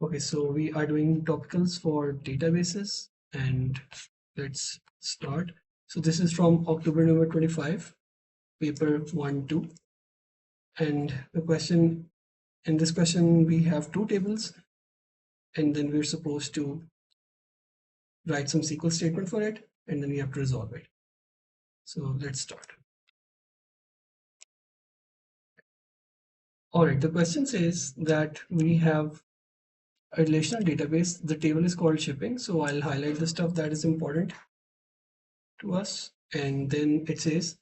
Okay, so we are doing topicals for databases, and let's start. So this is from October November 25, paper 1-2. And the question, in this question, we have two tables, and then we're supposed to write some SQL statement for it, and then we have to resolve it. So let's start. All right, the question says that we have a relational database. The table is called shipping. So I'll highlight the stuff that is important to us. And then it says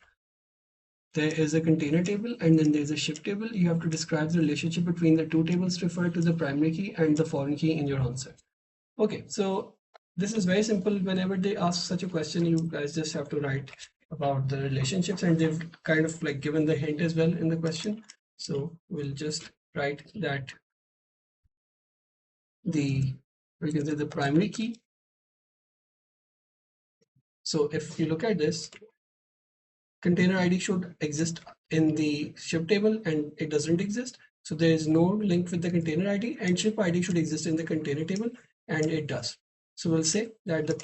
there is a container table and then there's a ship table. You have to describe the relationship between the two tables, refer to the primary key and the foreign key in your answer. Okay, so this is very simple. Whenever they ask such a question, you guys just have to write about the relationships, and they've kind of like given the hint as well in the question. So we'll just write that we can say the primary key. So if you look at this, container ID should exist in the ship table and it doesn't exist. So there is no link with the container ID, and ship ID should exist in the container table and it does. So we'll say that the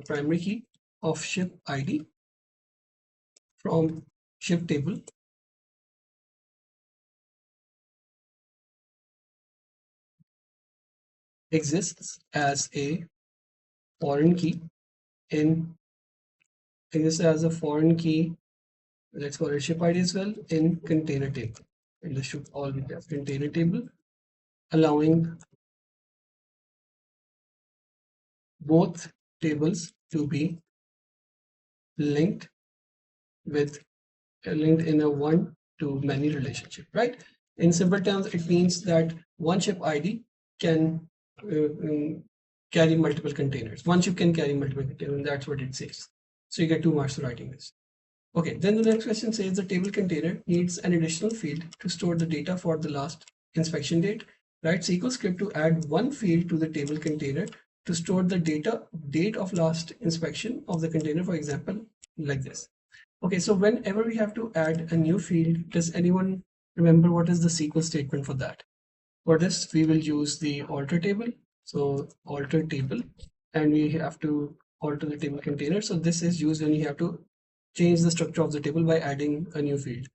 primary key of ship ID from ship table exists as a foreign key exists as a foreign key, let's call it ship ID as well, in container table. And this should all be there, container table, allowing both tables to be linked in a one-to-many relationship, right? In simple terms, it means that one ship ID can carry multiple containers. One ship can carry multiple containers, and that's what it says. So you get 2 marks for writing this. Okay, then the next question says the table container needs an additional field to store the data for the last inspection date. Write SQL script to add one field to the table container to store the date of last inspection of the container, for example, like this. Okay, so whenever we have to add a new field, does anyone remember what is the SQL statement for that? For this, we will use the alter table. So alter table, and we have to alter the table container. So this is used when you have to change the structure of the table by adding a new field.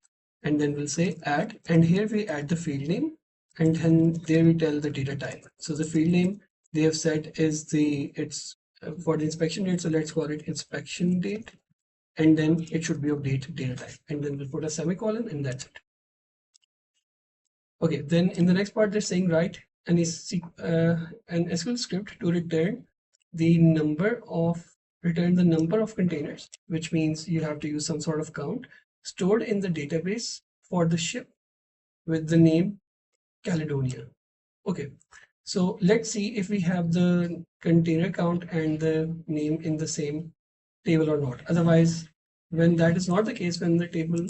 And then we'll say add, and here we add the field name, and then there we tell the data type. So the field name they have said is it's for the inspection date. So let's call it inspection date, and then it should be of data type, and then we'll put a semicolon, and that's it. Okay, then in the next part they're saying write an SQL script to return the number of containers, which means you have to use some sort of count stored in the database for the ship with the name Caledonia. Okay, so let's see if we have the container count and the name in the same table or not. Otherwise, when that is not the case, when the table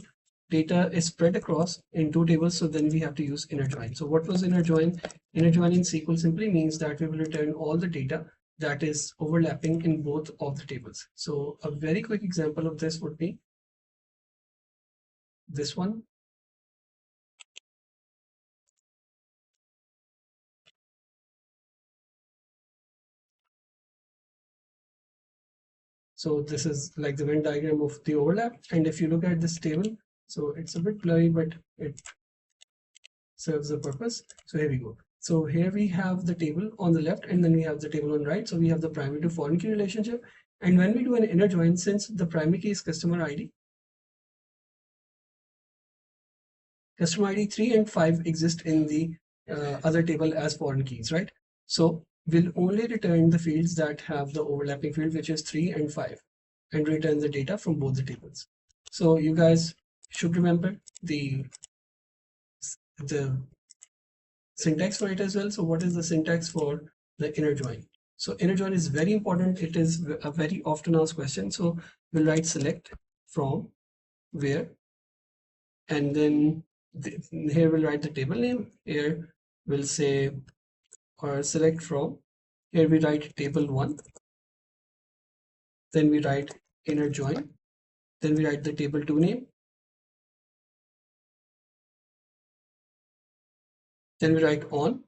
data is spread across in two tables, so then we have to use inner join. So what was inner join? Inner join in SQL simply means that we will return all the data that is overlapping in both of the tables. So a very quick example of this would be this one. So this is like the Venn diagram of the overlap. And if you look at this table, so it's a bit blurry, but it serves the purpose. So here we go. So here we have the table on the left, and then we have the table on the right. So we have the primary to foreign key relationship. And when we do an inner join, since the primary key is customer ID 3 and 5 exist in the other table as foreign keys, right? So we'll only return the fields that have the overlapping field, which is 3 and 5, and return the data from both the tables. So you guys should remember the syntax for it as well. So what is the syntax for the inner join? So inner join is very important. It is a very often asked question. So we'll write select from where, and then here we'll write the table name. Here we'll say or select from. Here we write table 1. Then we write inner join. Then we write the table 2 name. Then we write on.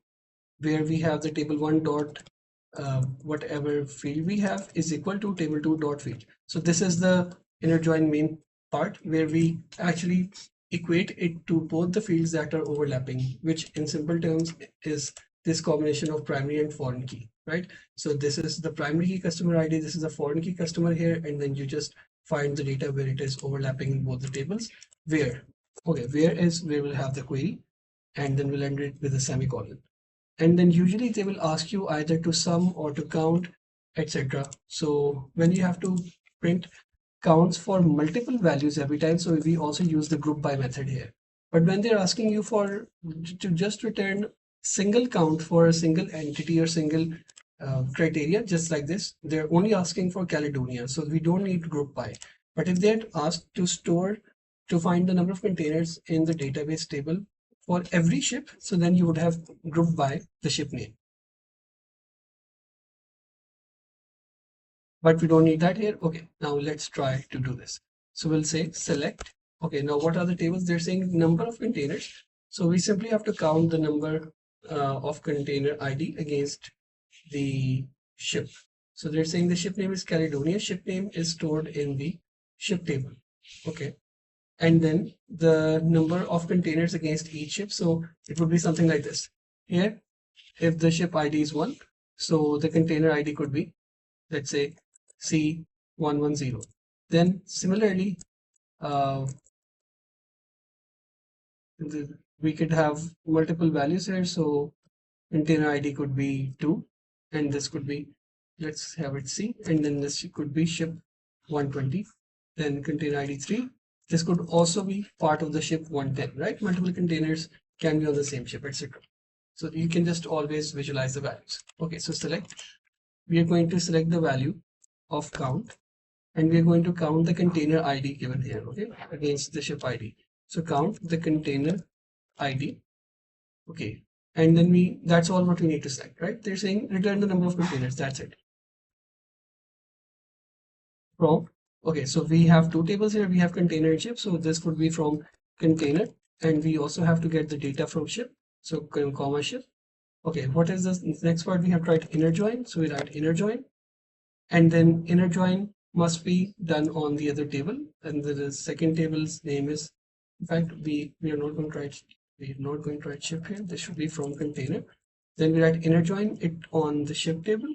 where we have the table 1 dot whatever field we have is equal to table 2 dot field. So this is the inner join main part where we actually equate it to both the fields that are overlapping, which in simple terms is this combination of primary and foreign key, right? So this is the primary key customer ID, this is the foreign key customer here, and then you just find the data where it is overlapping in both the tables. Where is where we'll have the query, and then we'll end it with a semicolon. And then usually they will ask you either to sum or to count, etc. So when you have to print counts for multiple values every time, so we also use the group by method here. But when they're asking you for to just return single count for a single entity or single criteria, just like this, they're only asking for Caledonia, so we don't need group by. But if they're asked to store, to find the number of containers in the database table for every ship, so then you would have group by the ship name. But we don't need that here. Okay, now let's try to do this. So we'll say select. Okay, now what are the tables? They're saying number of containers. So we simply have to count the number of container ID against the ship. So they're saying the ship name is Caledonia. Ship name is stored in the ship table. Okay. And then the number of containers against each ship. So it would be something like this. Here, if the ship ID is 1, so the container ID could be, let's say, C110. Then similarly, uh, we could have multiple values here. So container ID could be 2, and this could be, let's have it C, and then this could be ship 120. Then container ID 3. This could also be part of the ship 110, right? Multiple containers can be on the same ship, etc. So you can just always visualize the values. Okay, so select. We are going to select the value of count, and we are going to count the container ID given here, okay, against the ship ID. So count the container ID, okay, and then that's all what we need to select, right? They're saying return the number of containers, that's it. From, okay, so we have two tables here. We have container and ship, so this would be from container, and we also have to get the data from ship, so comma ship. Okay, what is this next part? We have to write inner join, so we write inner join, and then inner join must be done on the other table, and the second table's name is, in fact, we are not going to write, we're not going to write ship here. This should be from container. Then we write inner join it on the ship table.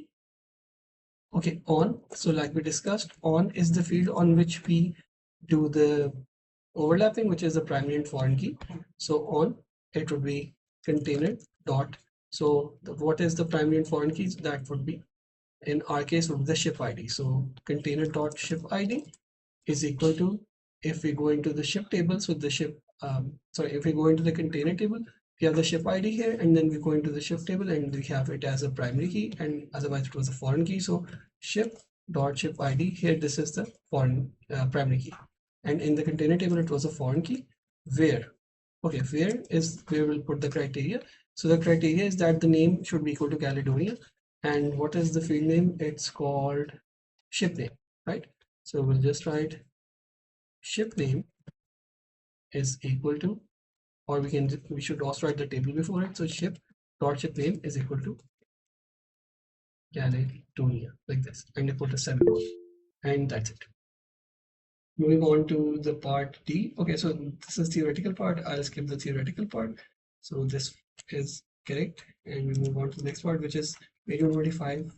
Okay, on, so like we discussed, on is the field on which we do the overlapping, which is the primary and foreign key. So on, it would be container dot, so what is the primary and foreign keys? That would be, in our case, would be the ship ID. So container dot ship ID is equal to, if we go into the ship tables with the ship, if we go into the container table, we have the ship ID here, and then we go into the ship table and we have it as a primary key, and otherwise it was a foreign key. So ship dot ship ID here, this is the foreign primary key, and in the container table it was a foreign key. Where, okay, where is where we'll put the criteria. So the criteria is that the name should be equal to Caledonia, and what is the field name? It's called ship name, right? So we'll just write ship name is equal to, or we should also write the table before it. So ship dot ship name is equal to Caledonia, like this, and you put a semicolon, and that's it. Moving on to the part D. Okay, so this is theoretical part. I'll skip the theoretical part. So this is correct, and we move on to the next part, which is page 125,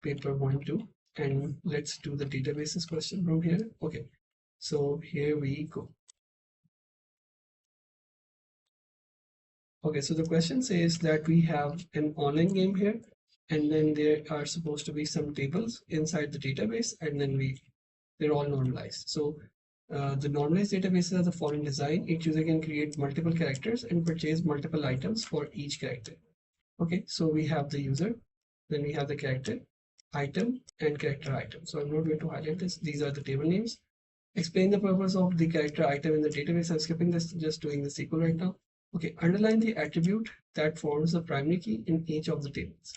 paper 1-2, and let's do the databases question from here. Okay, so here we go. Okay, so the question says that we have an online game here, and then there are supposed to be some tables inside the database, and then they're all normalized. So the normalized databases are the following design. Each user can create multiple characters and purchase multiple items for each character. Okay, so we have the user, then we have the character, item, and character item. So I'm not going to highlight this. These are the table names. Explain the purpose of the character item in the database. I'm skipping this, just doing the SQL right now. Okay, underline the attribute that forms the primary key in each of the tables.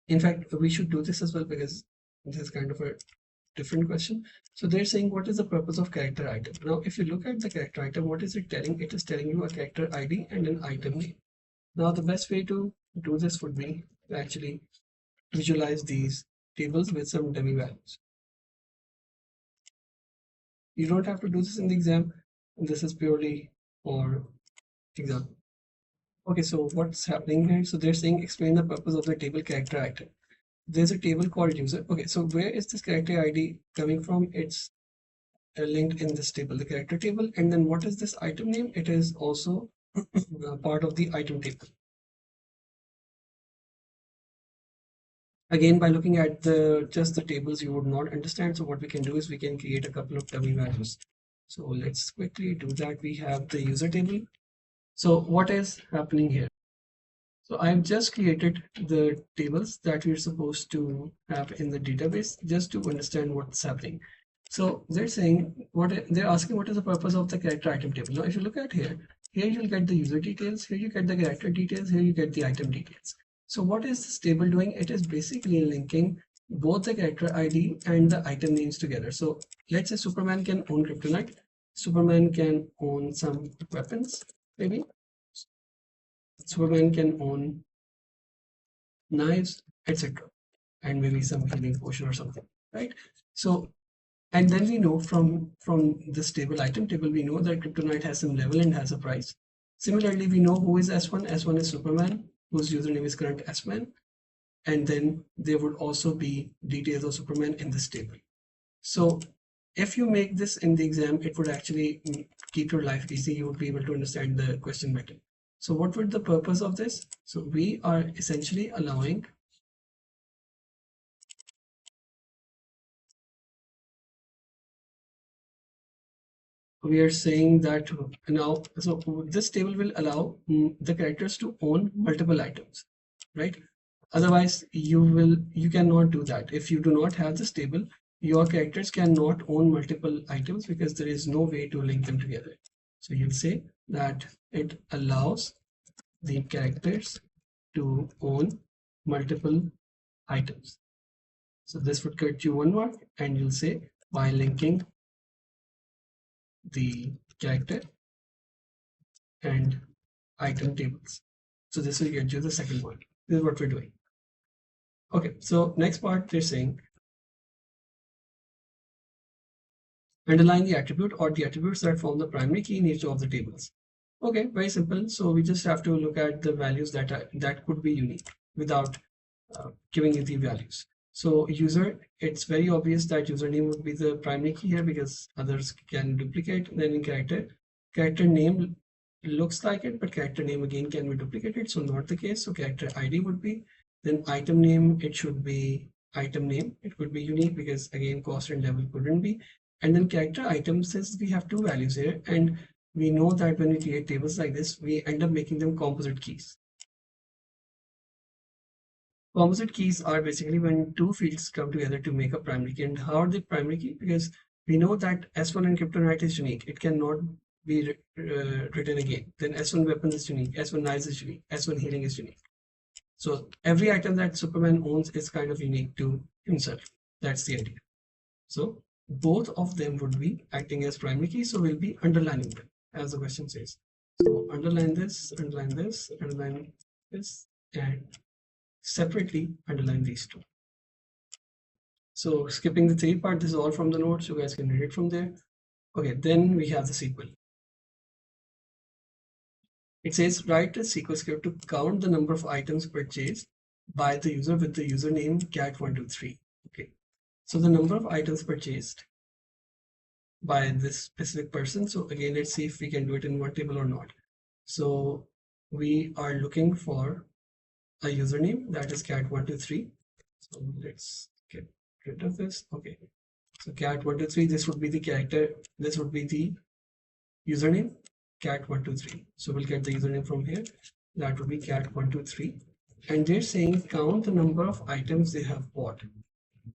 In fact, we should do this as well because this is kind of a different question. So they're saying, what is the purpose of character item? Now, if you look at the character item, what is it telling? It is telling you a character ID and an item name. Now the best way to do this would be to actually visualize these tables with some dummy values. You don't have to do this in the exam. This is purely for example. Okay, so what's happening here? So they're saying explain the purpose of the table character item. There's a table called user. Okay, so where is this character ID coming from? It's linked in this table, the character table. And then what is this item name? It is also part of the item table. Again, by looking at just the tables, you would not understand. So what we can do is we can create a couple of dummy values. So let's quickly do that. We have the user table. So what is happening here? So I've just created the tables that we're supposed to have in the database just to understand what's happening. So they're saying they're asking what is the purpose of the character item table. Now, if you look at here you'll get the user details, here you get the character details, here you get the item details. So what is this table doing? It is basically linking both the character ID and the item names together. So let's say Superman can own kryptonite. Superman can own some weapons, maybe. Superman can own knives, etc. and maybe some healing potion or something, right? So, and then we know from this table, item table, we know that kryptonite has some level and has a price. Similarly, we know who is S1. S1 is Superman, whose username is current S-man. And then there would also be details of Superman in this table. So if you make this in the exam, it would actually keep your life easy. You would be able to understand the question better. So what would the purpose of this? So we are essentially allowing we are saying that now, so this table will allow the characters to own multiple items, right? Otherwise, you cannot do that. If you do not have this table, your characters cannot own multiple items because there is no way to link them together. So you'll say that it allows the characters to own multiple items. So this would get you 1 mark, and you'll say by linking the character and item tables. So this will get you the second one. This is what we're doing. Okay, so next part they're saying underline the attribute or the attributes that form the primary key in each of the tables. Okay, very simple. So we just have to look at the values that could be unique without giving you the values. So user, it's very obvious that username would be the primary key here because others can duplicate. Then in character name looks like it, but character name again can be duplicated, so not the case. So character ID would be, then item name, it should be item name. It could be unique because again cost and level couldn't be. And then character item, since we have two values here, and we know that when we create tables like this, we end up making them composite keys. Composite keys are basically when two fields come together to make a primary key. And how are they primary key? Because we know that S1 and kryptonite is unique. It cannot be written again. Then S1 weapons is unique, S1 knives is unique, S1 healing is unique. So every item that Superman owns is kind of unique to himself. That's the idea. So both of them would be acting as primary keys. So we'll be underlining them as the question says. So underline this, underline this, underline this, and separately underline these two. So skipping the third part, this is all from the notes. You guys can read it from there. Okay, then we have the sequel. It says write a SQL script to count the number of items purchased by the user with the username cat123. Okay, so the number of items purchased by this specific person. So again, let's see if we can do it in one table or not. So we are looking for a username that is cat123. So let's get rid of this. Okay, so cat123, this would be the character, this would be the username cat123. So we'll get the username from here. That would be cat123. And they're saying count the number of items they have bought.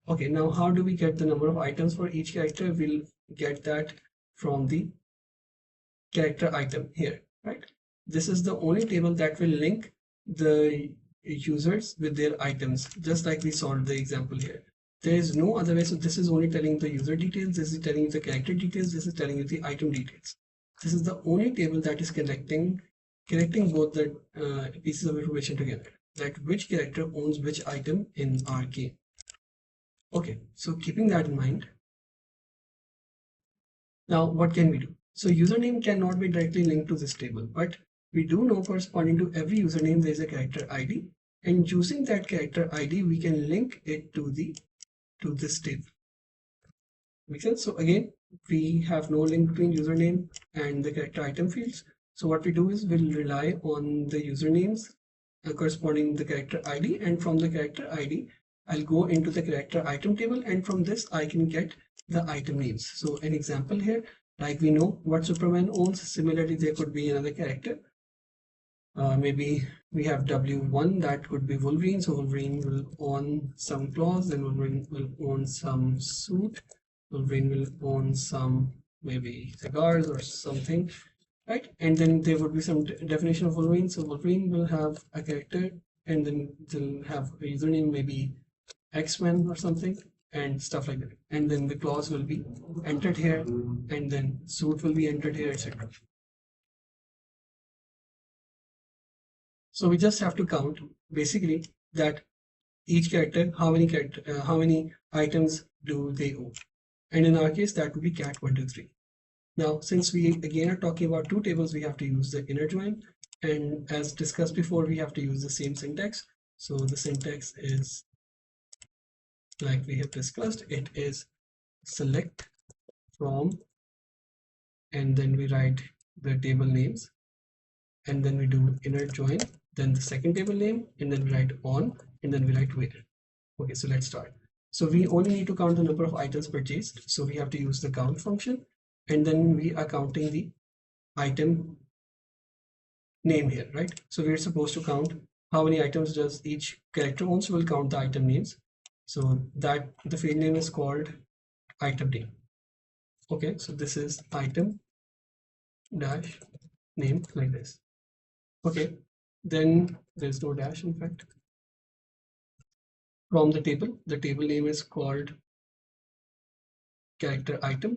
Okay, now how do we get the number of items for each character? We'll get that from the character item here, right? This is the only table that will link the users with their items, just like we saw in the example here. There is no other way. So this is only telling the user details, this is telling you the character details, this is telling you the item details. This is the only table that is connecting connecting both the pieces of information together, like which character owns which item in our game. Okay, so keeping that in mind, now what can we do? So username cannot be directly linked to this table, but we do know corresponding to every username there is a character ID, and using that character ID we can link it to this table. Make sense? So again, we have no link between username and the character item fields. So what we do is we'll rely on the usernames corresponding to the character ID, and from the character ID, I'll go into the character item table, and from this I can get the item names. So an example here, like we know what Superman owns. Similarly, there could be another character. Maybe we have W1, that could be Wolverine. So Wolverine will own some claws, then Wolverine will own some suit. Wolverine will own some maybe cigars or something, right? And then there would be some definition of Wolverine. So Wolverine will have a character, and then they'll have a username, maybe X-Men or something, and stuff like that. And then the clause will be entered here, and then suit will be entered here, etc. So we just have to count basically that each character, how many items do they own? And in our case, that would be cat 1, 2, 3. Now, since we again are talking about two tables, we have to use the inner join. And as discussed before, we have to use the same syntax. So the syntax is like we have discussed. It is select from, and then we write the table names, and then we do inner join, then the second table name, and then we write on, and then we write where. Okay, so let's start. So we only need to count the number of items purchased. So we have to use the count function, and then we are counting the item name here, right? So we're supposed to count how many items does each character own. So we'll count the item names. So that the field name is called item name. Okay, so this is item dash name like this. Okay, then there's no dash in fact. From the table name is called character item.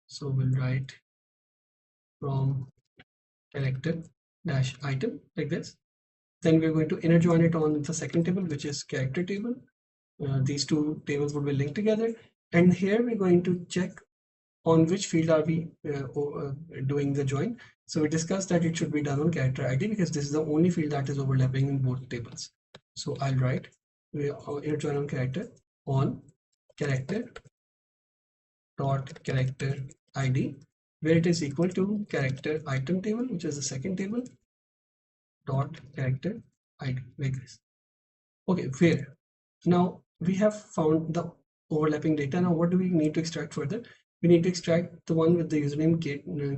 So we'll write from character dash item like this. Then we're going to inner join it on the second table, which is character table. These two tables would be linked together, and here we're going to check on which field are we doing the join. So we discussed that it should be done on character ID because this is the only field that is overlapping in both tables. So I'll write inner join on character dot character ID, where it is equal to character item table, which is the second table, dot character ID like this. Okay, where now we have found the overlapping data. Now what do we need to extract further? We need to extract the one with the username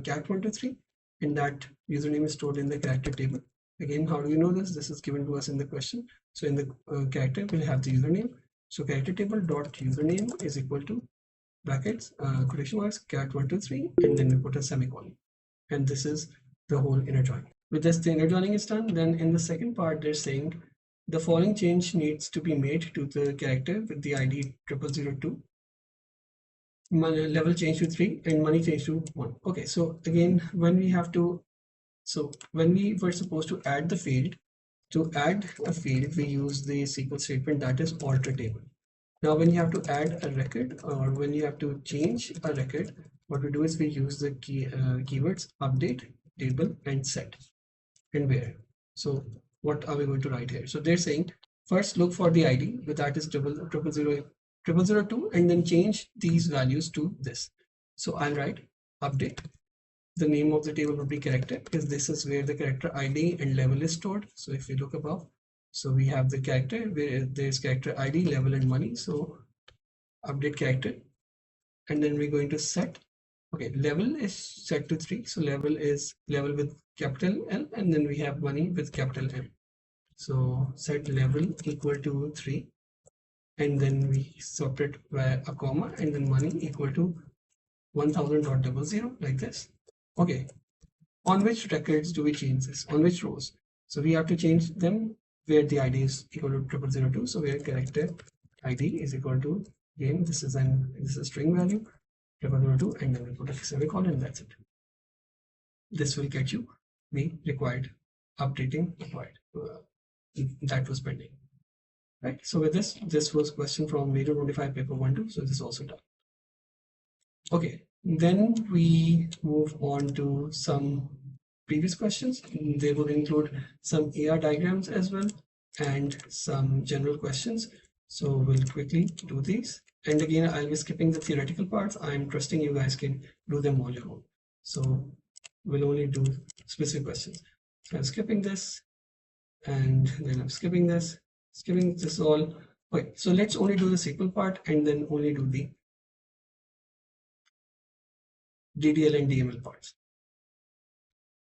cat123, and that username is stored in the character table. Again, how do you know this? This is given to us in the question. So in the character, we'll have the username. So character table dot username is equal to brackets, quotation marks, cat123, and then we put a semicolon. And this is the whole inner join. With this, the inner joining is done. Then in the second part, they're saying the following change needs to be made to the character with the ID 0002. Level change to 3 and money change to 1. Okay, so again, when we were supposed to add the field, to add a field, we use the SQL statement that is alter table. Now, when you have to add a record or when you have to change a record, what we do is we use the keywords update, table, and set, and where. So what are we going to write here? So they're saying first look for the ID, but that is 0002, and then change these values to this. So I'll write update. The name of the table would be character because this is where the character ID and level is stored. So if you look above, so we have the character where there's character ID, level, and money. So update character, and then we're going to set. Okay, level is set to 3. So level is level with capital L, and then we have money with capital M. So set level equal to 3, and then we separate by a comma, and then money equal to 1000.00 like this. Okay, on which records do we change this? On which rows? So we have to change them where the ID is equal to 0002. So where character ID is equal to, again, this is a string value 0002, and then we put a semicolon, and that's it. This will get you we required updating required. That was pending. Right. So with this was question from Video 25 paper 1-2. So this is also done. Okay. Then we move on to some previous questions. They will include some AR diagrams as well and some general questions. So we'll quickly do these. And again, I'll be skipping the theoretical parts. I'm trusting you guys can do them on your own. So we'll only do specific questions. So I'm skipping this and then I'm skipping this all. Okay, so let's only do the SQL part and then only do the DDL and DML parts.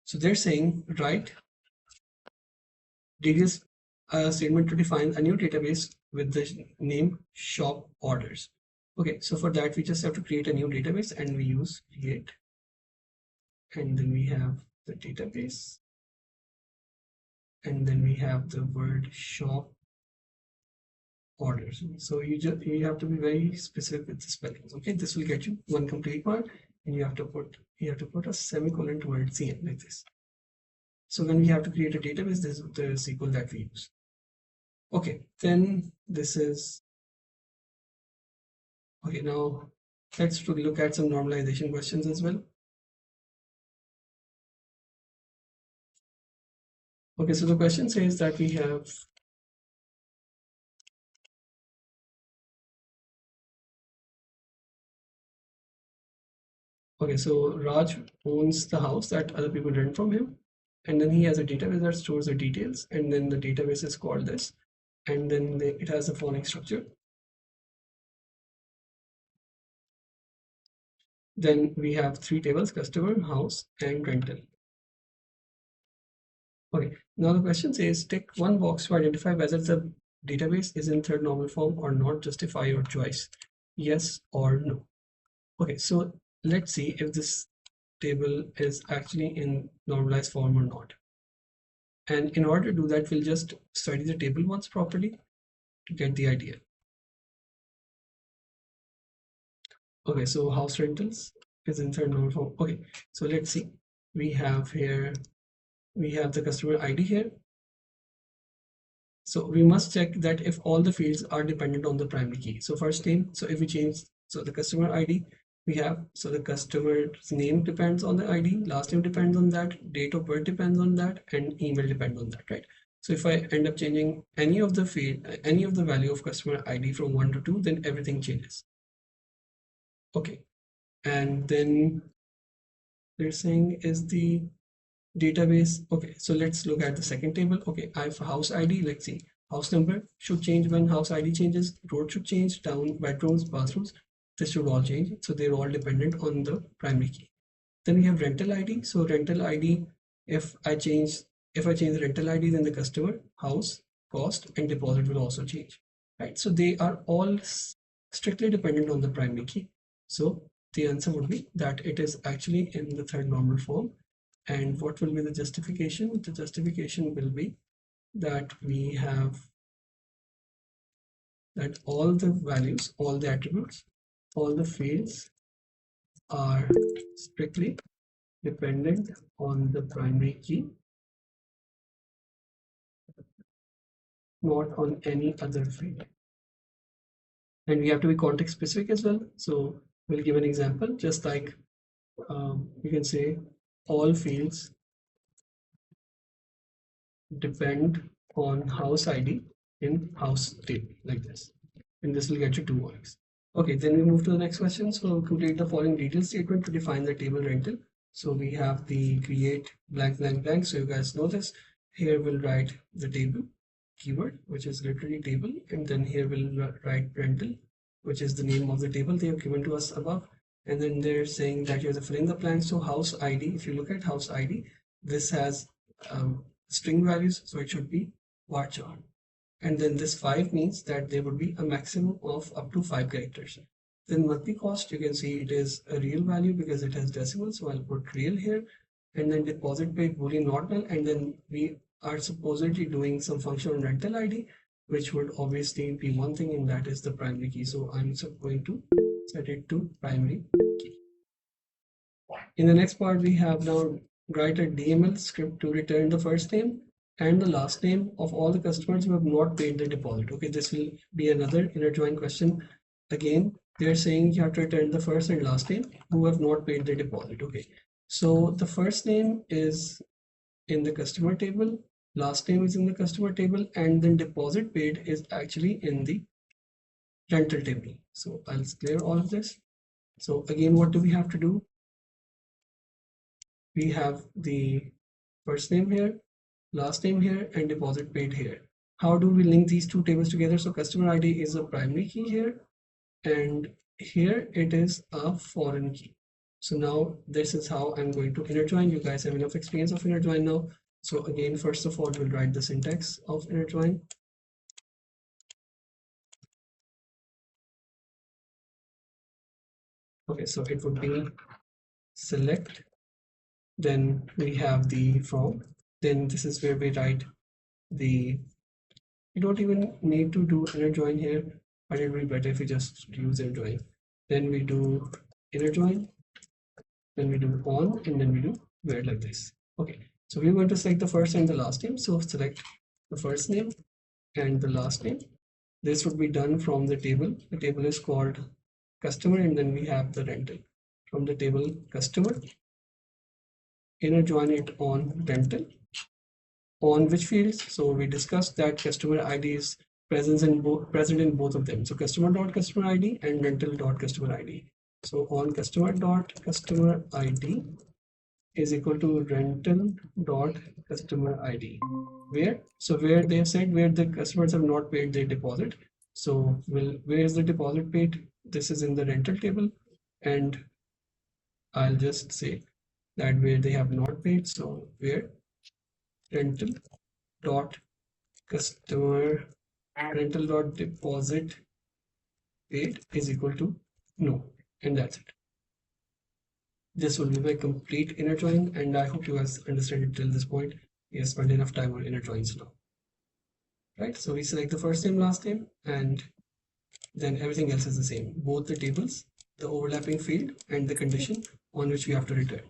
So they're saying write DDL statement to define a new database with the name shop orders. Okay, so for that we just have to create a new database and we use create, and then we have the database, and then we have the word shop orders. So you have to be very specific with the spellings. Okay, this will get you one complete part, and you have to put a semicolon towards the end like this. So when we have to create a database, this is the SQL that we use. Okay, then this is okay. Now let's look at some normalization questions as well. Okay, so the question says that we have okay, so Raj owns the house that other people rent from him, and then he has a database that stores the details, and then the database is called this, and then it has a following structure. Then we have three tables: customer, house, and rental. Okay, now the question says tick one box to identify whether the database is in third normal form or not. Justify your choice, yes or no. Okay, so let's see if this table is actually in normalized form or not. And in order to do that, we'll just study the table once properly to get the idea. Okay, so house rentals is in third normal form. Okay, so let's see. We have the customer ID here. So we must check that if all the fields are dependent on the primary key. So first name, so if we change, so the customer ID we have, so the customer's name depends on the ID, last name depends on that, date of birth depends on that, and email depends on that, right? So if I end up changing any of the field, any of the value of customer ID from 1 to 2, then everything changes. Okay, and then they're saying is the database. Okay, so let's look at the second table. Okay, I have house ID. Let's see, house number should change when house ID changes, road should change, down, bedrooms, bathrooms, this should all change. So they're all dependent on the primary key. Then we have rental ID. So rental ID, if I change the rental ID, then the customer, house, cost, and deposit will also change, right? So they are all strictly dependent on the primary key. So the answer would be that it is actually in the third normal form. And what will be the justification? The justification will be that we have that all the values, all the attributes, all the fields are strictly dependent on the primary key, not on any other field. And we have to be context specific as well. So we'll give an example, just like you can say all fields depend on house ID in house table like this, and this will get you 2 marks. Okay, then we move to the next question. So complete the following detail statement to define the table rental. So we have the create blank blank blank. So you guys know this. Here we'll write the table keyword, which is literally table, and then here we'll write rental, which is the name of the table they have given to us above. And then they're saying that you have to fill in the blanks. So house ID, if you look at house ID, this has string values, so it should be varchar. And then this 5 means that there would be a maximum of up to 5 characters. Then monthly cost, you can see it is a real value because it has decimals, so I'll put real here. And then deposit by boolean not null, and then we are supposedly doing some function on rental ID, which would obviously be one thing, and that is the primary key. So I'm going to set it to primary key. In the next part, we have now write a DML script to return the first name and the last name of all the customers who have not paid the deposit. Okay, this will be another inner join question. Again, they're saying you have to return the first and last name who have not paid the deposit. Okay, so the first name is in the customer table, last name is in the customer table, and then deposit paid is actually in the rental table. So I'll clear all of this. So again, what do we have to do? We have the first name here, last name here, and deposit paid here. How do we link these two tables together? So customer ID is a primary key here, and here it is a foreign key. So now this is how I'm going to inner join. You guys have enough experience of inner join now. So again, first of all, we'll write the syntax of inner join. Okay, so it would be select, then we have the from, then this is where we write the, you don't even need to do inner join here, but it will be better if you just use inner join. Then we do inner join, then we do on, and then we do where, like this. Okay, so we're going to select the first and the last name. So select the first name and the last name. This would be done from the table. The table is called customer, and then we have the rental. From the table customer, inner join it on rental. On which fields? So we discussed that customer ID is present in both of them. So customer.customer ID and rental.customer ID. So on customer.customer ID is equal to rental.customer ID. Where? So where they have said where the customers have not paid their deposit. So where is the deposit paid? This is in the rental table, and I'll just say that where they have not paid. So where rental dot customer rental dot deposit paid is equal to no, and that's it. This will be my complete inner join, and I hope you guys understand it till this point. We have spent enough time on inner joins now, right? So we select the first name, last name, and then everything else is the same, both the tables, the overlapping field, and the condition on which we have to return.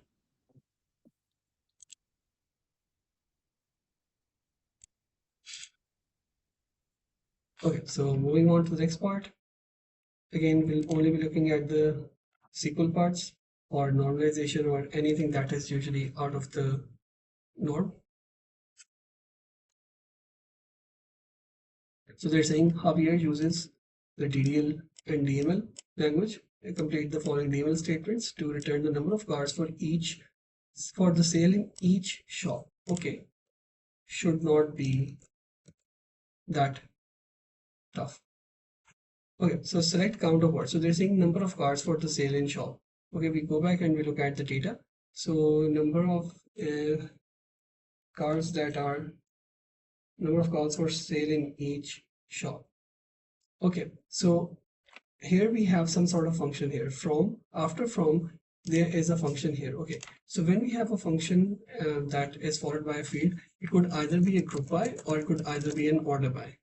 Okay, so moving on to the next part. Again, we'll only be looking at the SQL parts or normalization or anything that is usually out of the norm. So they're saying Javier uses the DDL and DML language to complete the following DML statements to return the number of cars for the sale in each shop. Okay, should not be that tough. Okay, so select count of what? So they're saying number of cars for the sale in shop. Okay, we go back and we look at the data. So number of cars for sale in each shop. Okay, so here we have some sort of function here. After from, there is a function here. Okay, so when we have a function that is followed by a field, it could either be a group by or it could either be an order by.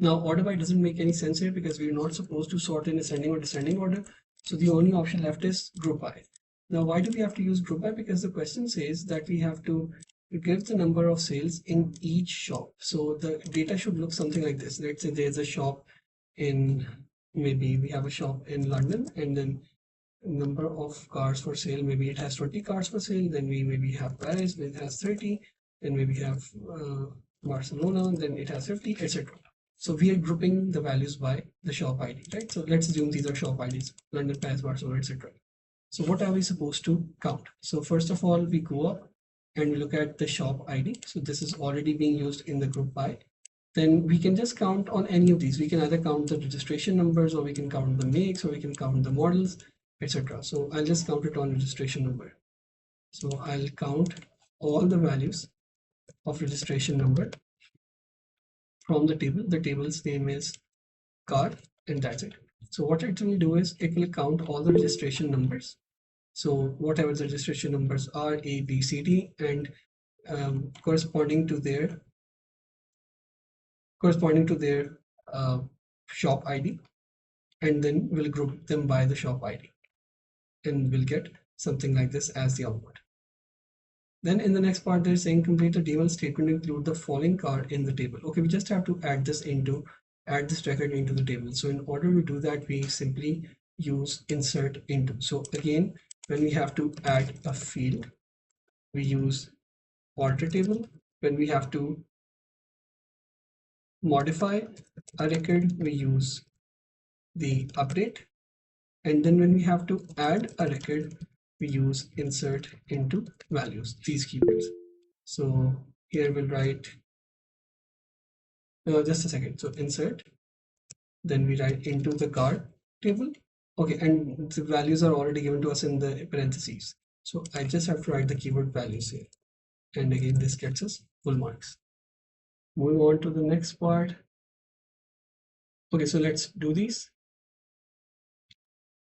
Now, order by doesn't make any sense here because we're not supposed to sort in ascending or descending order. So the only option left is group by. Now, why do we have to use group by? Because the question says that we have to give the number of sales in each shop. So the data should look something like this. Let's say there's a shop in, maybe we have a shop in London, and then number of cars for sale, maybe it has 20 cars for sale. Then we maybe have Paris, it has 30. Then maybe have Barcelona, then it has 50, etc. So we are grouping the values by the shop ID, right? So let's assume these are shop IDs, London, Paris, Barcelona, etc. So what are we supposed to count? So first of all, we go up and we look at the shop ID. So this is already being used in the group by. Then we can just count on any of these. We can either count the registration numbers, or we can count the makes, or we can count the models, etc. So I'll just count it on registration number. So I'll count all the values of registration number from the table. The table's name is car, and that's it. So what it will do is it will count all the registration numbers. So whatever the registration numbers are, A, B, C, D, and corresponding to their shop ID, and then we'll group them by the shop ID, and we'll get something like this as the output. Then in the next part, they're saying complete the table statement, include the following card in the table. Okay, we just have to add this record into the table. So in order to do that, we simply use insert into. So again, when we have to add a field, we use alter table. When we have to modify a record, we use the update. And then when we have to add a record, we use insert into values, these keywords. So here we'll write, just a second. So insert, then we write into the card table. Okay, and the values are already given to us in the parentheses. So I just have to write the keyword values here. And again, this gets us full marks. Moving on to the next part. Okay, so let's do these.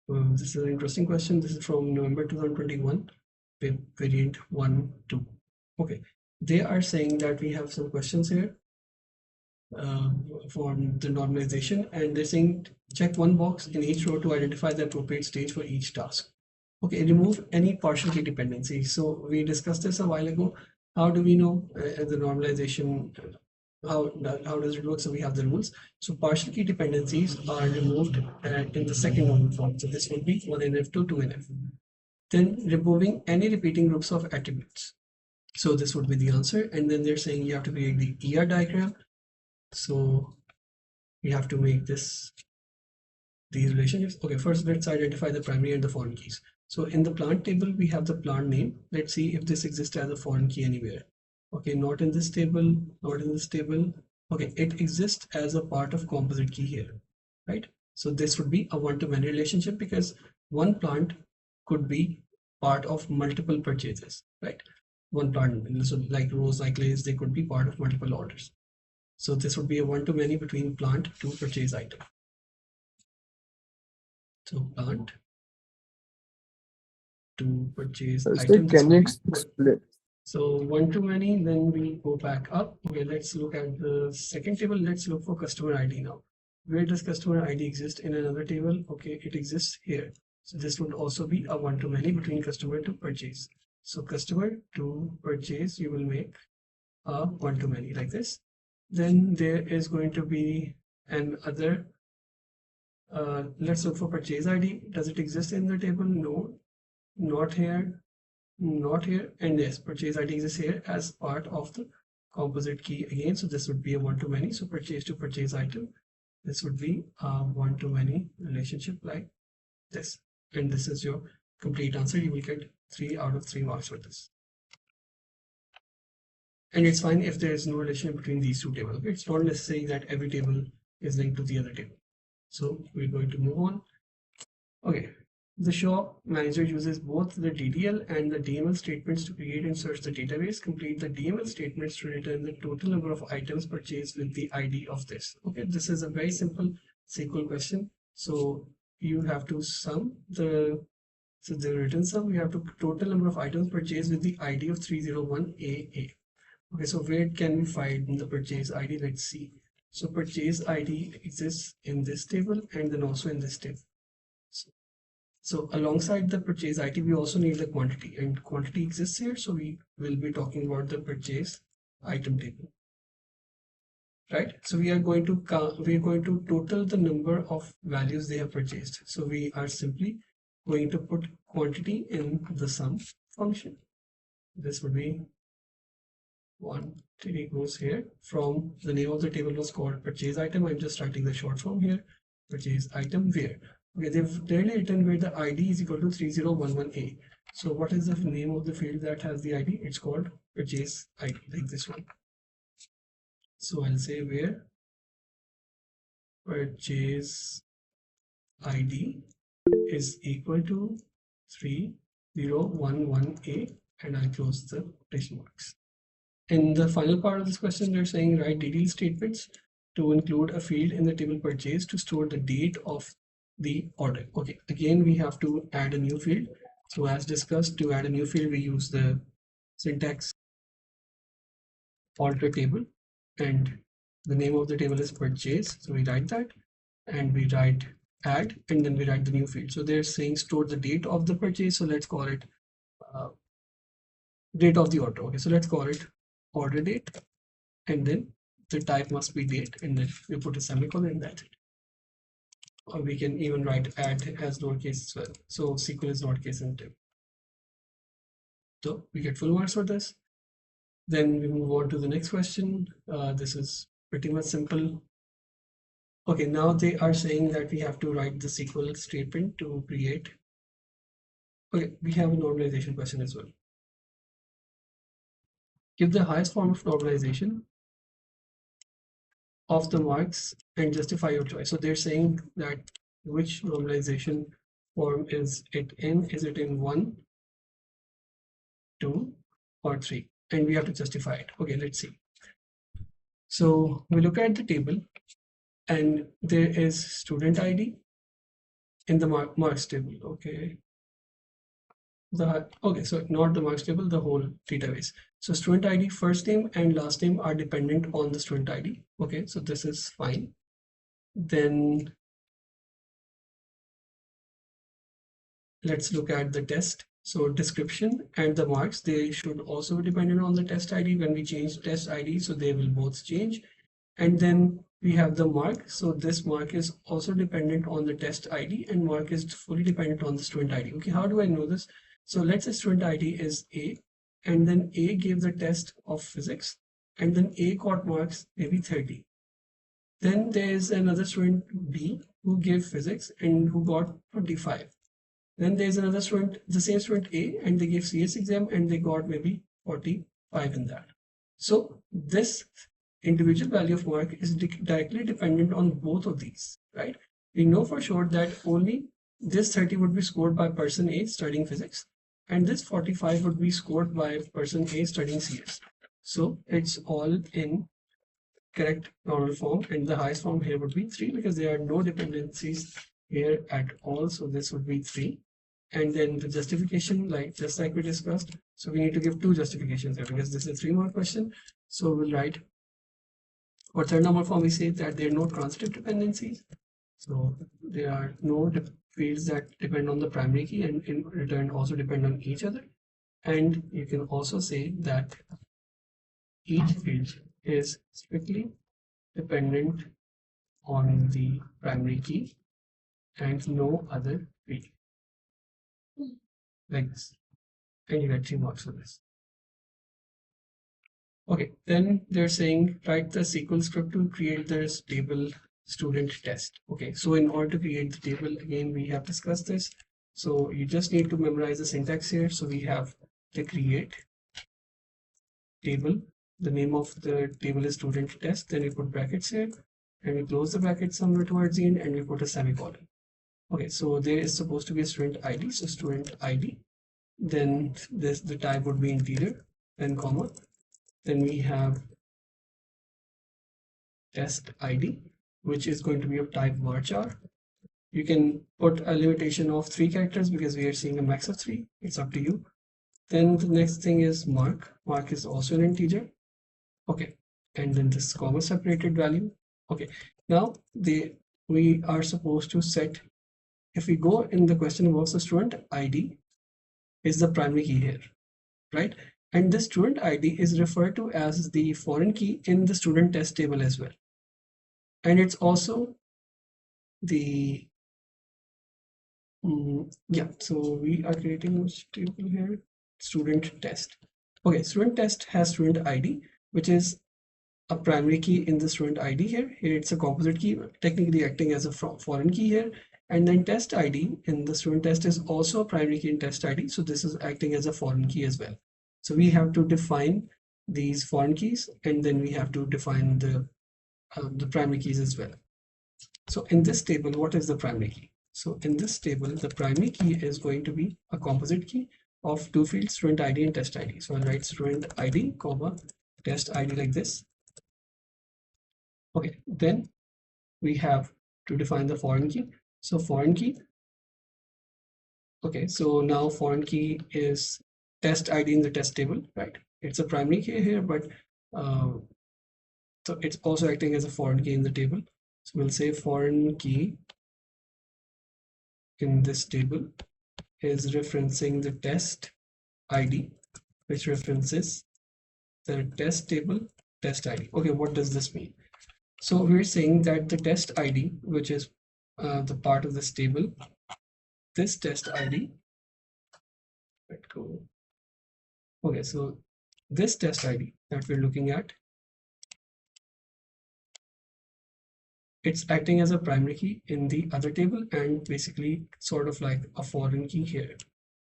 This is an interesting question. This is from November 2021, variant 1, 2. Okay, they are saying that we have some questions here for the normalization, and they're saying check one box in each row to identify the appropriate stage for each task. Okay, remove any partial key dependency. So we discussed this a while ago. How do we know the normalization? How does it work? So we have the rules. So partial key dependencies are removed in the second normal form. So this would be 1NF to 2NF. Then removing any repeating groups of attributes. So this would be the answer. And then they're saying you have to create the ER diagram. So we have to make these relationships. Okay, first let's identify the primary and the foreign keys. So in the plant table, we have the plant name. Let's see if this exists as a foreign key anywhere. Okay, not in this table, not in this table. Okay, it exists as a part of composite key here, right? So this would be a one-to-many relationship because one plant could be part of multiple purchases, right? One plant, so like rows, like lays, they could be part of multiple orders. So this would be a one-to-many between plant to purchase item. So plant to purchase item. Can you explain? So one-to-many, then we go back up. Okay, let's look at the second table. Let's look for customer ID now. Where does customer ID exist in another table? Okay, it exists here. So this would also be a one-to-many between customer to purchase. So customer to purchase, you will make a one-to-many like this. Then there is going to be an other. Let's look for purchase ID. Does it exist in the table? No, not here, not here, and yes, purchase ID exists here as part of the composite key again. So this would be a one-to-many. So purchase to purchase item, this would be a one-to-many relationship like this. And this is your complete answer. You will get 3 out of 3 marks for this. And it's fine if there is no relation between these two tables. It's not necessary that every table is linked to the other table. So we're going to move on. Okay, the shop manager uses both the DDL and the DML statements to create and search the database. Complete the DML statements to return the total number of items purchased with the ID of this. Okay, this is a very simple SQL question. So you have to sum the return sum. You have to total number of items purchased with the ID of 301AA. Okay, so where can we find the purchase ID? Let's see. So purchase ID exists in this table and then also in this table. So alongside the purchase ID, we also need the quantity, and quantity exists here. So we will be talking about the purchase item table, right? So we are going to total the number of values they have purchased. So we are simply going to put quantity in the sum function. This would be quantity goes here from the name of the table was called purchase item. I'm just writing the short form here, purchase item where. Okay, they've directly written where the ID is equal to 3011A. So what is the name of the field that has the ID? It's called purchase ID, like this one. So I'll say where purchase ID is equal to 3011A, and I'll close the quotation marks. In the final part of this question, they're saying write DDL statements to include a field in the table purchase to store the date of the order. Okay, again, we have to add a new field. So as discussed, to add a new field, we use the syntax alter table, and the name of the table is purchase. So we write that, and we write add, and then we write the new field. So they're saying store the date of the purchase. So let's call it date of the order. Okay, so let's call it order date, and then the type must be date, and then we put a semicolon, and that's it. Or we can even write add as lowercase as well. So SQL is lowercase sensitive. So we get full marks for this. Then we move on to the next question. This is pretty much simple. Okay, now they are saying that we have to write the SQL statement to create. Okay, we have a normalization question as well. Give the highest form of normalization of the marks and justify your choice. So they're saying that which normalization form is it in? Is it in 1, 2, or 3? And we have to justify it. Okay, let's see. So we look at the table, and there is student ID in the marks table. Okay. Okay, so not the marks table, the whole database. So student ID, first name and last name are dependent on the student ID. Okay, so this is fine. Then let's look at the test. So description and the marks, they should also be dependent on the test ID. When we change test ID, so they will both change. And then we have the mark. So this mark is also dependent on the test ID, and mark is fully dependent on the student ID. Okay, how do I know this? So let's say student ID is A, and then A gave the test of physics, and then A got marks maybe 30. Then there is another student B who gave physics and who got 25. Then there's another student, the same student A, and they gave CS exam and they got maybe 45 in that. So this individual value of mark is directly dependent on both of these, right? We know for sure that only this 30 would be scored by person A studying physics, and this 45 would be scored by person A studying CS. So it's all in correct normal form, and the highest form here would be 3 because there are no dependencies here at all. So this would be 3. And then the justification, just like we discussed, so we need to give 2 justifications here because this is a 3-mark question. So we'll write for third normal form, we say that there are no transitive dependencies. So there are no fields that depend on the primary key and in return also depend on each other. And you can also say that each field is strictly dependent on the primary key and no other field. Like this. And you get 3 marks for this. Okay, then they're saying write the SQL script to create this table student test. Okay, so in order to create the table, again, we have discussed this. So you just need to memorize the syntax here. So we have the create table. The name of the table is student test. Then we put brackets here and we close the brackets somewhere towards the end and we put a semicolon. Okay, so there is supposed to be a student ID. So student ID. Then the type would be integer, then comma. Then we have test ID, which is going to be of type varchar. You can put a limitation of 3 characters because we are seeing a max of 3. It's up to you. Then the next thing is mark. Mark is also an integer. Okay, and then this comma separated value. Okay, now we are supposed to set. If we go in the question box, the student ID is the primary key here, right? And the student ID is referred to as the foreign key in the student test table as well. And it's also the, yeah, so we are creating which table here? Student test. Okay, student test has student ID, which is a primary key in the student ID here. Here it's a composite key, technically acting as a foreign key here. And then test ID in the student test is also a primary key in test ID. So this is acting as a foreign key as well. So we have to define these foreign keys, and then we have to define the primary keys as well. So in this table, what is the primary key? So in this table, the primary key is going to be a composite key of 2 fields, student ID and test ID. So I'll write student ID, comma, test ID like this. Okay, then we have to define the foreign key. So foreign key. Okay, so now foreign key is test ID in the test table, right? It's a primary key here, but so it's also acting as a foreign key in the table. So we'll say foreign key in this table is referencing the test ID, which references the test table test ID. Okay, what does this mean? So we're saying that the test ID, which is the part of this table, this test ID, let go. Okay, so this test ID that we're looking at, it's acting as a primary key in the other table and basically sort of like a foreign key here.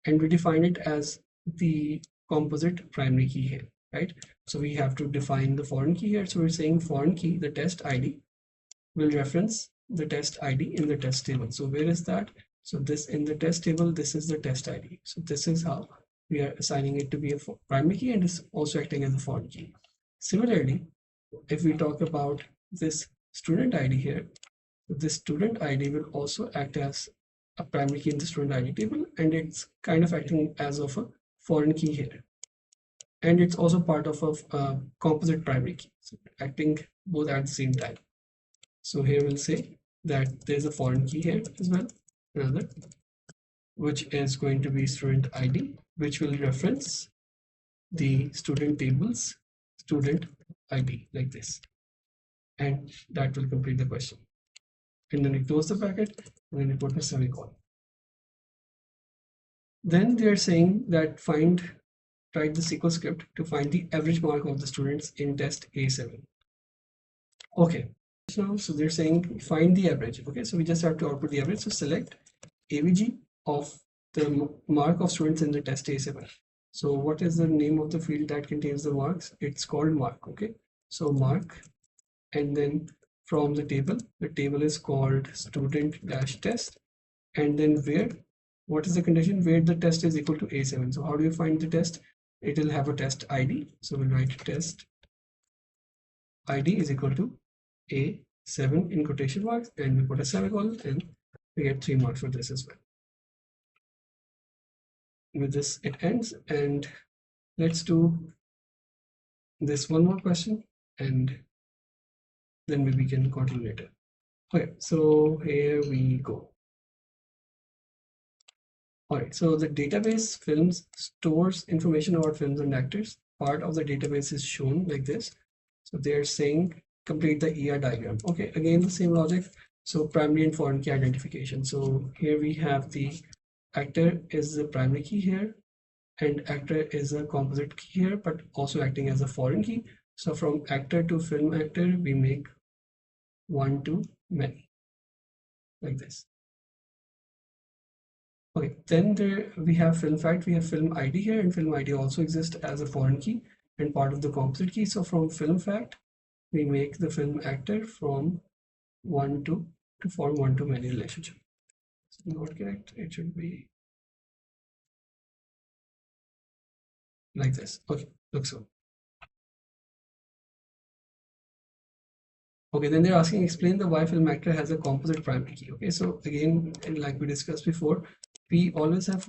And we define it as the composite primary key here, right? So we have to define the foreign key here. So we're saying foreign key, the test ID, will reference the test ID in the test table. So where is that? So this in the test table, this is the test ID. So this is how we are assigning it to be a primary key, and it's also acting as a foreign key. Similarly, if we talk about this student ID here, this student ID will also act as a primary key in the student ID table, and it's kind of acting as of a foreign key here. And it's also part of a composite primary key, so acting both at the same time. So here we'll say that there's a foreign key here as well, another, which is going to be student ID, which will reference the student table's student ID like this. And that will complete the question. And then we close the bracket and then we put a semicolon. Then they are saying that write the SQL script to find the average mark of the students in test A7. Okay, so they're saying find the average. Okay, so we just have to output the average. So select AVG of the mark of students in the test A7. So what is the name of the field that contains the marks? It's called mark. Okay, so mark, and then from the table is called student-test, and then where, what is the condition? Where the test is equal to A7. So how do you find the test? It will have a test ID. So we'll write test ID is equal to A7 in quotation marks, and we put a semicolon, and we get 3 marks for this as well. With this it ends, and let's do this one more question and then maybe we can continue later. Okay, so here we go. All right, so the database films stores information about films and actors. Part of the database is shown like this. So they're saying complete the ER diagram. Okay, again the same logic. So primary and foreign key identification. So here we have the actor is the primary key here, and actor is a composite key here, but also acting as a foreign key. So from actor to film actor, we make one to many like this. Okay, then we have film fact, we have film ID here, and film ID also exists as a foreign key and part of the composite key. So from film fact, we make the film actor from one to form one to many relationship. So not correct, it should be like this. Okay, looks so. Okay, then they're asking explain the why film actor has a composite primary key. Okay, so again, and like we discussed before, we always have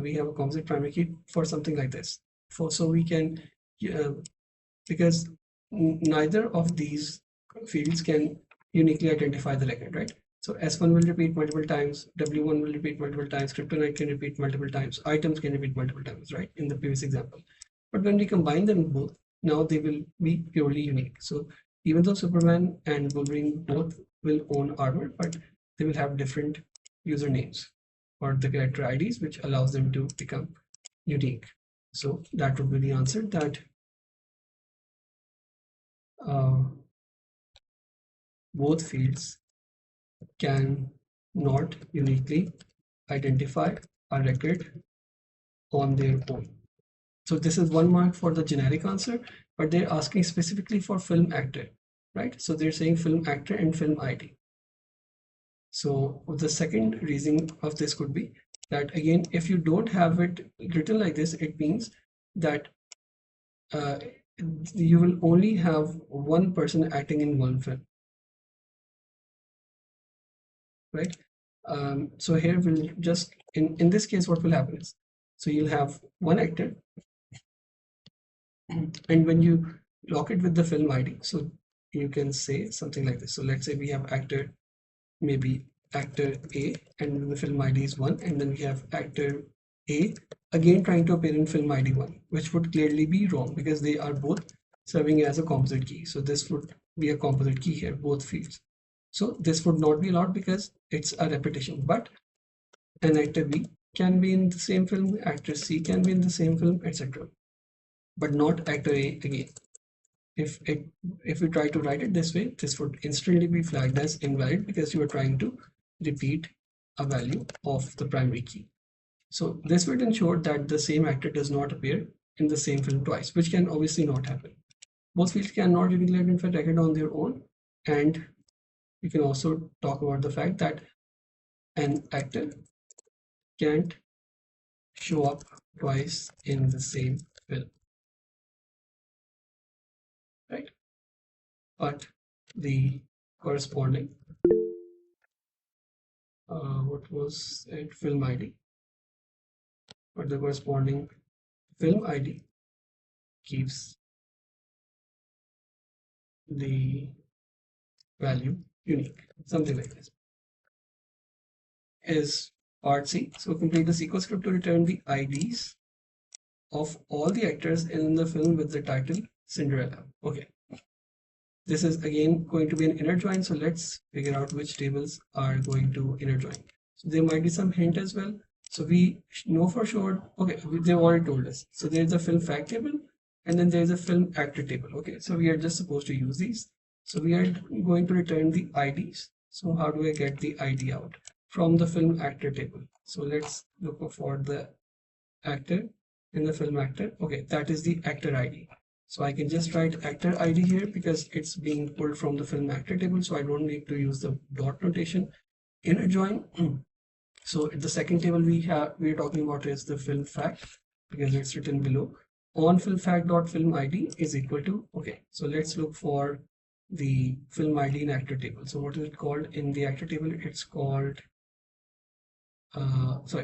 we have a composite primary key for something like this. So we can because neither of these fields can uniquely identify the record, right? So S1 will repeat multiple times, W1 will repeat multiple times, kryptonite can repeat multiple times, items can repeat multiple times, right? In the previous example. But when we combine them both, now they will be purely unique. So even though Superman and Wolverine both will own armor, but they will have different usernames or the character IDs, which allows them to become unique. So that would be the answer, that both fields can not uniquely identify a record on their own. So this is 1 mark for the generic answer, but they're asking specifically for film actor, right? So they're saying film actor and film ID. So the second reason of this could be that, again, if you don't have it written like this, it means that you will only have one person acting in one film, right? So here we'll just, in this case, what will happen is, so you'll have one actor, and when you lock it with the film ID, so you can say something like this. So let's say we have actor maybe actor A, and the film ID is 1, and then we have actor A again trying to appear in film ID 1, which would clearly be wrong because they are both serving as a composite key. So this would be a composite key here, both fields. So this would not be allowed because it's a repetition, but an actor B can be in the same film, actor C can be in the same film, etc. But not actor A again. If we try to write it this way, this would instantly be flagged as invalid because you are trying to repeat a value of the primary key. So this would ensure that the same actor does not appear in the same film twice, which can obviously not happen. Both fields cannot be declared in record on their own, and we can also talk about the fact that an actor can't show up twice in the same film, right? But the corresponding what was it, film ID, but the corresponding film ID keeps the value unique, something like this. Is part C. So complete the SQL script to return the IDs of all the actors in the film with the title Cinderella. Okay. This is again going to be an inner join. So let's figure out which tables are going to inner join. So there might be some hint as well. So we know for sure, okay, they've already told us. So there's a film fact table and then there's a film actor table. Okay, so we are just supposed to use these. So we are going to return the IDs. So how do I get the ID out? From the film actor table. So let's look for the actor in the film actor. Okay, that is the actor ID. So I can just write actor ID here because it's being pulled from the film actor table. So I don't need to use the dot notation. Inner join. So the second table we're talking about is the film fact because it's written below. On film fact dot film ID is equal to, okay, so let's look for the film ID in actor table. So what is it called in the actor table? It's called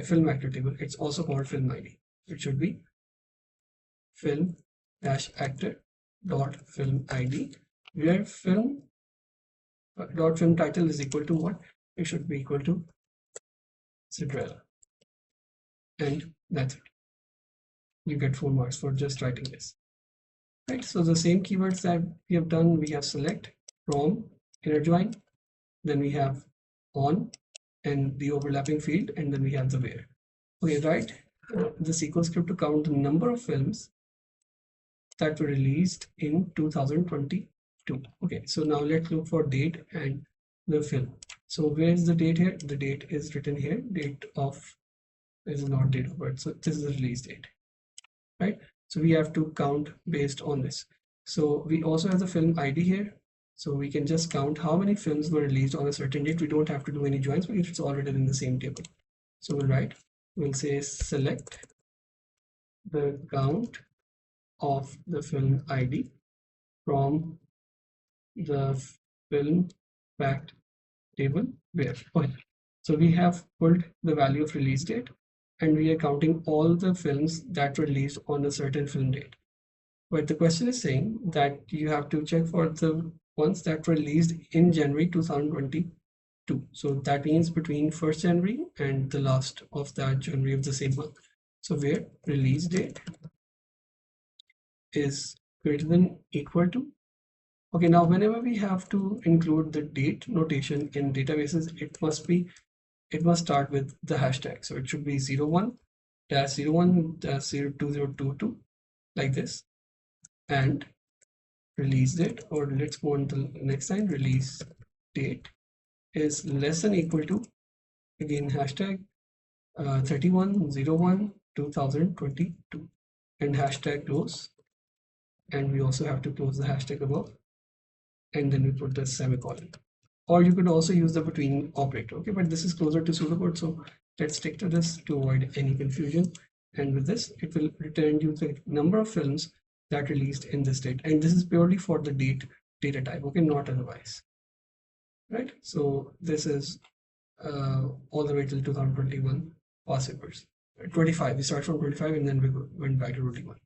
film actor table. It's also called film ID. It should be film dash actor dot film ID, where film dot film title is equal to what? It should be equal to Cinderella, and that's it. You get 4 marks for just writing this. Right. So the same keywords that we have done, we have select, from, inner join, then we have on and the overlapping field, and then we have the where. Okay, right. The SQL script to count the number of films that were released in 2022. Okay, so now let's look for date and the film. So where's the date here? The date is written here. Date of, this is not date of birth, so this is the release date, right? So we have to count based on this. So we also have the film ID here. So we can just count how many films were released on a certain date. We don't have to do any joins because it's already in the same table. So we'll say select the count of the film ID from the film fact table where. Okay. So we have pulled the value of release date and we are counting all the films that were released on a certain film date. But the question is saying that you have to check for the ones that were released in January 2022. So that means between 1st January and the last of that January of the same month. So where release date is greater than equal to. Okay, now whenever we have to include the date notation in databases, it must start with the hashtag. So it should be 01-01-02022 like this, and release date, or let's go on to the next line, release date is less than equal to, again, hashtag 31-01-2022 and hashtag close, and we also have to close the hashtag above, and then we put the semicolon. Or you could also use the between operator. Okay, but this is closer to pseudocode, so let's stick to this to avoid any confusion. And with this, it will return you the number of films that released in this date, and this is purely for the data type. Okay, not otherwise. Right. So this is all the way till 2021 past papers. 25. We start from 25 and then we went back to 21.